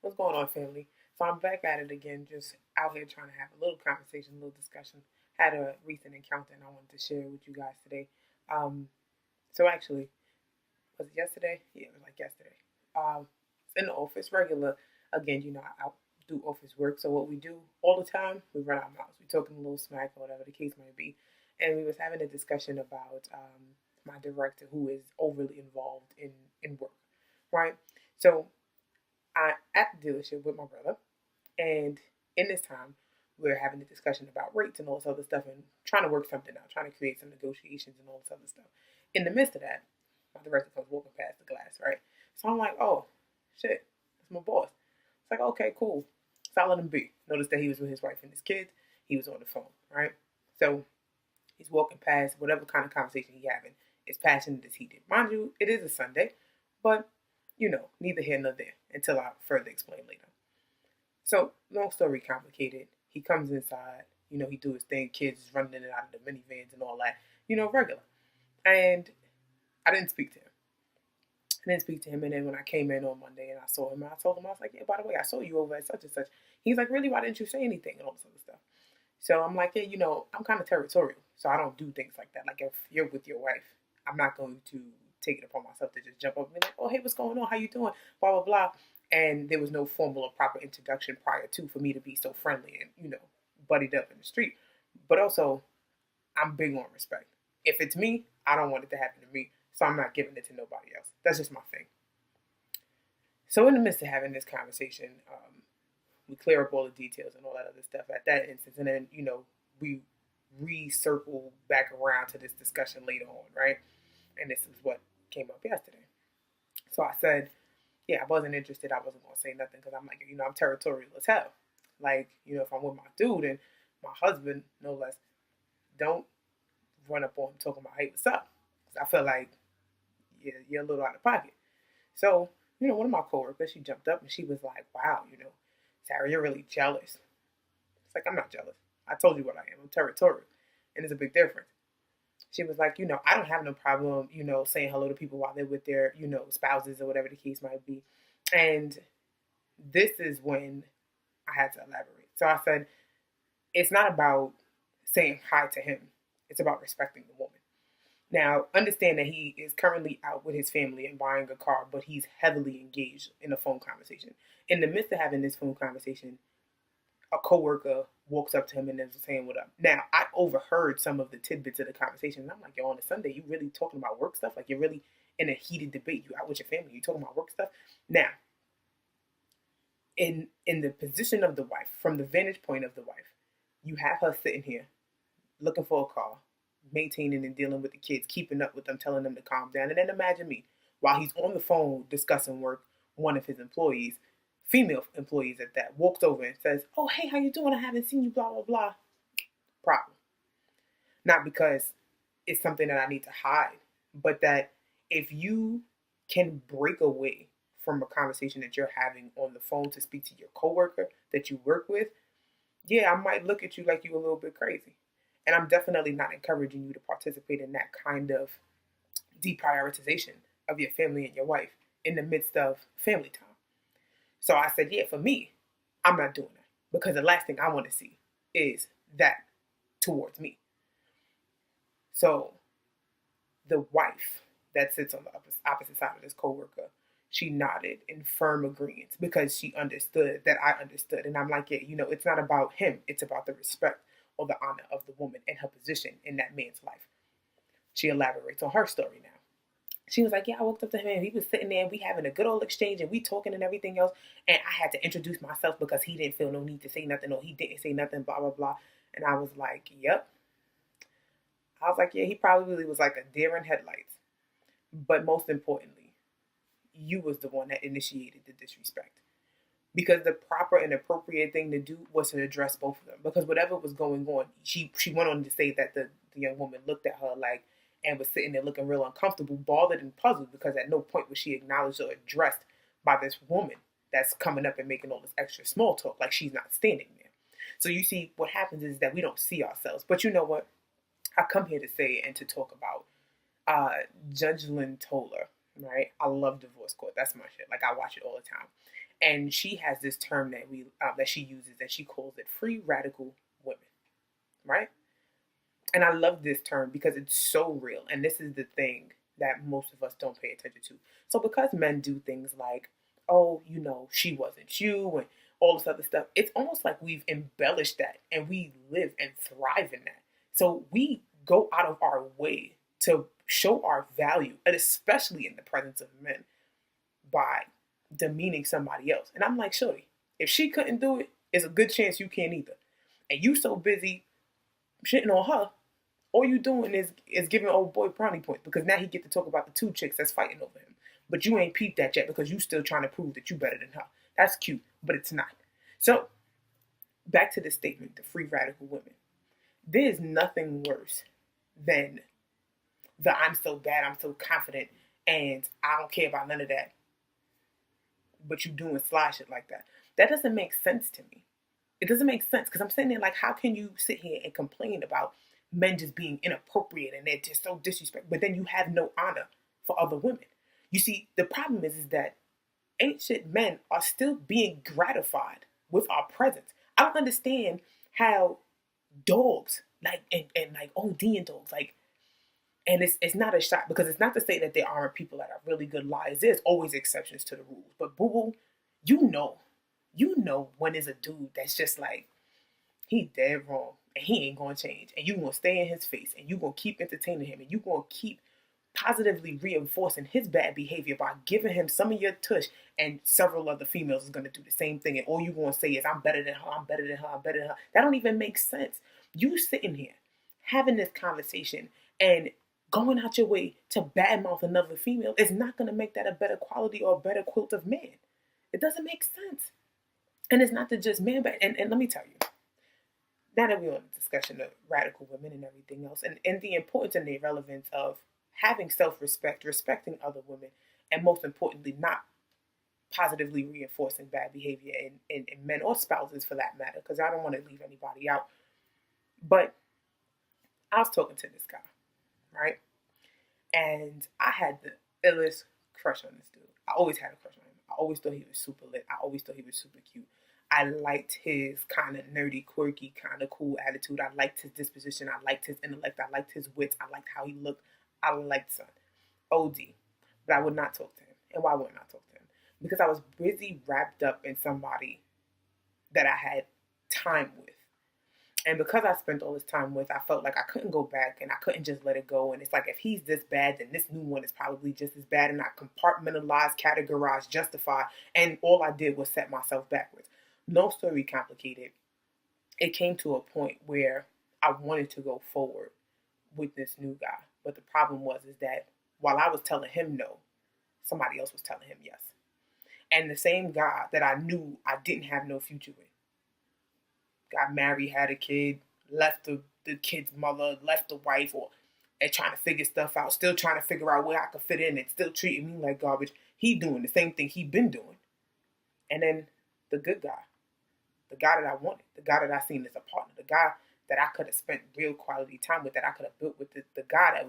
What's going on, family? So I'm back at it again, just out here trying to have a little conversation, a little discussion. Had a recent encounter and I wanted to share with you guys today. Um, so actually, was it yesterday? Yeah, it was like yesterday. In the office, regular. Again, I do office work. So what we do all the time, we run our mouths. We talking a little smack or whatever the case might be. And we was having a discussion about my director who is overly involved in work, right? So I at the dealership with my brother, and in this time, we're having a discussion about rates and all this other stuff, and trying to work something out, trying to create some negotiations and all this other stuff. In the midst of that, my director comes walking past the glass, right? So I'm like, oh, shit, that's my boss. It's like, okay, cool. So I let him be. Notice that he was with his wife and his kids. He was on the phone, right? So he's walking past whatever kind of conversation he's having. As passionate as he did. Mind you, it is a Sunday, but neither here nor there until I further explain later. So, long story complicated. He comes inside, he do his thing, kids is running in and out of the minivans and all that, regular. And I didn't speak to him. And then when I came in on Monday and I saw him, I told him, I was like, yeah, by the way, I saw you over at such and such. He's like, really, why didn't you say anything and all this other stuff? So I'm like, yeah, I'm kind of territorial, so I don't do things like that. Like if you're with your wife, I'm not going to take it upon myself to just jump up and be like, oh, hey, what's going on? How you doing? Blah, blah, blah. And there was no formal or proper introduction prior to for me to be so friendly and, buddied up in the street. But also, I'm big on respect. If it's me, I don't want it to happen to me, so I'm not giving it to nobody else. That's just my thing. So in the midst of having this conversation, we clear up all the details and all that other stuff at that instance, and then we recircle back around to this discussion later on, right? And this is what came up yesterday. So I said, yeah, I wasn't interested. I wasn't gonna say nothing because I'm like, I'm territorial as hell. Like, if I'm with my dude and my husband, no less, don't run up on him talking about, hey, what's up? Because I feel like you're a little out of pocket. So, one of my coworkers, she jumped up and she was like, wow, Sarah, you're really jealous. It's like, I'm not jealous. I told you what I am. I'm territorial. And there's a big difference. She was like, I don't have no problem, saying hello to people while they're with their, spouses or whatever the case might be. And this is when I had to elaborate. So I said, it's not about saying hi to him. It's about respecting the woman. Now, understand that he is currently out with his family and buying a car, but he's heavily engaged in a phone conversation. In the midst of having this phone conversation, a coworker walks up to him and is saying what up. Now, I overheard some of the tidbits of the conversation, and I'm like, yo, on a Sunday, you really talking about work stuff? Like, you're really in a heated debate. You out with your family, you talking about work stuff? Now, in the position of the wife, from the vantage point of the wife, you have her sitting here looking for a car, maintaining and dealing with the kids, keeping up with them, telling them to calm down. And then imagine me, while he's on the phone discussing work, one of his employees, female employees at that, walks over and says, oh, hey, how you doing? I haven't seen you, blah, blah, blah. Problem. Not because it's something that I need to hide, but that if you can break away from a conversation that you're having on the phone to speak to your coworker that you work with, yeah, I might look at you like you're a little bit crazy. And I'm definitely not encouraging you to participate in that kind of deprioritization of your family and your wife in the midst of family time. So I said, yeah, for me, I'm not doing that because the last thing I want to see is that towards me. So the wife that sits on the opposite side of this coworker, she nodded in firm agreement because she understood that I understood. And I'm like, yeah, it's not about him. It's about the respect or the honor of the woman and her position in that man's life. She elaborates on her story now. She was like, yeah, I walked up to him and he was sitting there and we having a good old exchange and we talking and everything else. And I had to introduce myself because he didn't feel no need to say nothing or he didn't say nothing, blah, blah, blah. And I was like, yep. I was like, yeah, he probably was like a deer in headlights. But most importantly, you was the one that initiated the disrespect. Because the proper and appropriate thing to do was to address both of them. Because whatever was going on, she went on to say that the young woman looked at her like and was sitting there looking real uncomfortable, bothered and puzzled because at no point was she acknowledged or addressed by this woman that's coming up and making all this extra small talk like she's not standing there. So you see, what happens is that we don't see ourselves. But you know what? I come here to say and to talk about Judge Lynn Toler, right? I love Divorce Court. That's my shit. Like, I watch it all the time. And she has this term that she uses, and she calls it free radical women, right? And I love this term because it's so real. And this is the thing that most of us don't pay attention to. So because men do things like, oh, she wasn't you and all this other stuff, it's almost like we've embellished that and we live and thrive in that. So we go out of our way to show our value, and especially in the presence of men, by demeaning somebody else. And I'm like, shorty, if she couldn't do it, it's a good chance you can't either. And you so busy shitting on her, all you doing is giving old boy brownie points, because now he get to talk about the two chicks that's fighting over him. But you ain't peeped that yet because you still trying to prove that you better than her. That's cute, but it's not. So back to the statement, the free radical women. There's nothing worse than the I'm so bad, I'm so confident, and I don't care about none of that, but you doing sly shit like that. That doesn't make sense to me. It doesn't make sense, because I'm sitting there like, how can you sit here and complain about men just being inappropriate and they're just so disrespectful, but then you have no honor for other women? You see, the problem is that ancient men are still being gratified with our presence. I don't understand how dogs, like, and like ODing dogs, like, and it's not a shot, because it's not to say that there aren't people that are really good liars. There's always exceptions to the rules. But boo boo, you know when there's a dude that's just like, he dead wrong and he ain't gonna change, and you gonna stay in his face and you gonna keep entertaining him, and you gonna keep positively reinforcing his bad behavior by giving him some of your tush, and several other females is gonna do the same thing, and all you gonna say is, I'm better than her, I'm better than her, I'm better than her. That don't even make sense. You sitting here having this conversation and going out your way to badmouth another female is not gonna make that a better quality or a better quilt of man. It doesn't make sense. And it's not to just men, but and let me tell you, now that we're on the discussion of radical women and everything else, and the importance and the relevance of having self-respect, respecting other women, and most importantly, not positively reinforcing bad behavior in men or spouses for that matter, because I don't want to leave anybody out. But I was talking to this guy, right? And I had the illest crush on this dude. I always had a crush on him. I always thought he was super lit. I always thought he was super cute. I liked his kind of nerdy, quirky, kind of cool attitude. I liked his disposition. I liked his intellect. I liked his wits. I liked how he looked. I liked son. OD. But I would not talk to him. And why would I not talk to him? Because I was busy wrapped up in somebody that I had time with. And because I spent all this time with, I felt like I couldn't go back and I couldn't just let it go. And it's like, if he's this bad, then this new one is probably just as bad. And I compartmentalized, categorized, justified. And all I did was set myself backwards. No story complicated. It came to a point where I wanted to go forward with this new guy. But the problem is that while I was telling him no, somebody else was telling him yes. And the same guy that I knew I didn't have no future with got married, had a kid, left the kid's mother, left the wife, and trying to figure stuff out, still trying to figure out where I could fit in, and still treating me like garbage. He doing the same thing he been doing. And then the good guy, the guy that I wanted, the guy that I seen as a partner, the guy that I could have spent real quality time with, that I could have built with, the guy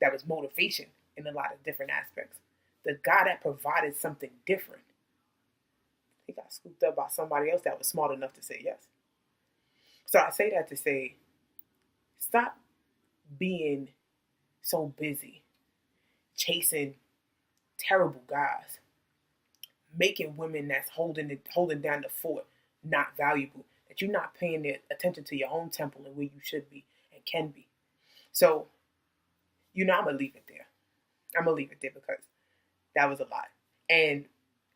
that was motivation in a lot of different aspects, the guy that provided something different. He got scooped up by somebody else that was smart enough to say yes. So I say that to say, stop being so busy chasing terrible guys, making women that's holding down the fort not valuable, that you're not paying attention to your own temple and where you should be and can be. So, I'm going to leave it there. I'm going to leave it there because that was a lot. And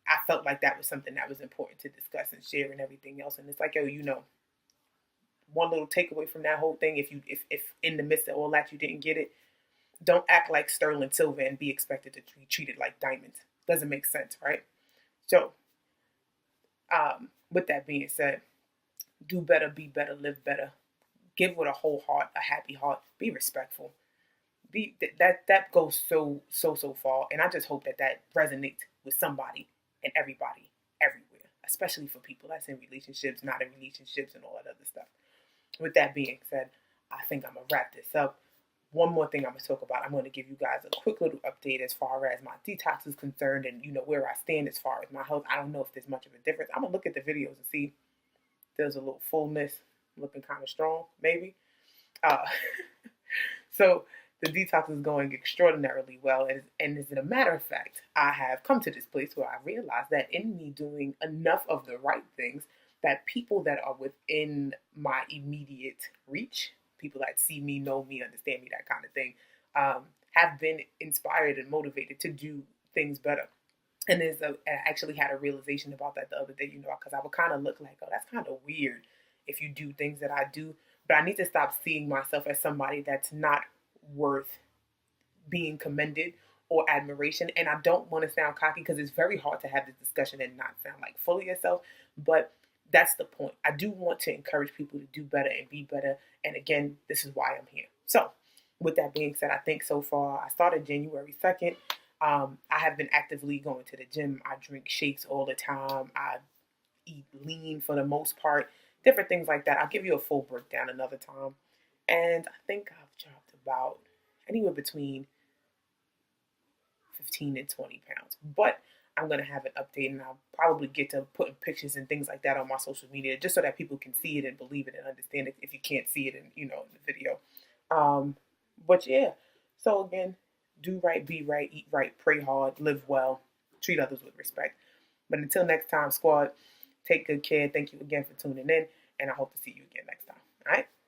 I felt like that was something that was important to discuss and share and everything else. And it's like, one little takeaway from that whole thing, if in the midst of all that you didn't get it, don't act like sterling silver and be expected to be treated like diamonds. Doesn't make sense, right? So, with that being said, do better, be better, live better, give with a whole heart, a happy heart, be respectful. That goes so far, and I just hope that resonates with somebody and everybody everywhere, especially for people that's in relationships, not in relationships, and all that other stuff. With that being said, I think I'm gonna wrap this up. one more thing I'm going to talk about. I'm going to give you guys a quick little update as far as my detox is concerned and, where I stand as far as my health. I don't know if there's much of a difference. I'm going to look at the videos and see if there's a little fullness, looking kind of strong, maybe. Uh, so the detox is going extraordinarily well. And as a matter of fact, I have come to this place where I realize that in me doing enough of the right things, that people that are within my immediate reach, people that see me, know me, understand me, that kind of thing, have been inspired and motivated to do things better. And I actually had a realization about that the other day, because I would kind of look like, oh, that's kind of weird if you do things that I do. But I need to stop seeing myself as somebody that's not worth being commended or admiration. And I don't want to sound cocky because it's very hard to have this discussion and not sound like full of yourself. But that's the point. I do want to encourage people to do better and be better. And again, this is why I'm here. So with that being said, I think so far, I started January 2nd. I have been actively going to the gym. I drink shakes all the time. I eat lean for the most part. Different things like that. I'll give you a full breakdown another time. And I think I've dropped about anywhere between 15 and 20 pounds. But I'm going to have an update, and I'll probably get to putting pictures and things like that on my social media just so that people can see it and believe it and understand it if you can't see it in the video. But yeah, so again, do right, be right, eat right, pray hard, live well, treat others with respect. But until next time, squad, take good care. Thank you again for tuning in, and I hope to see you again next time. All right?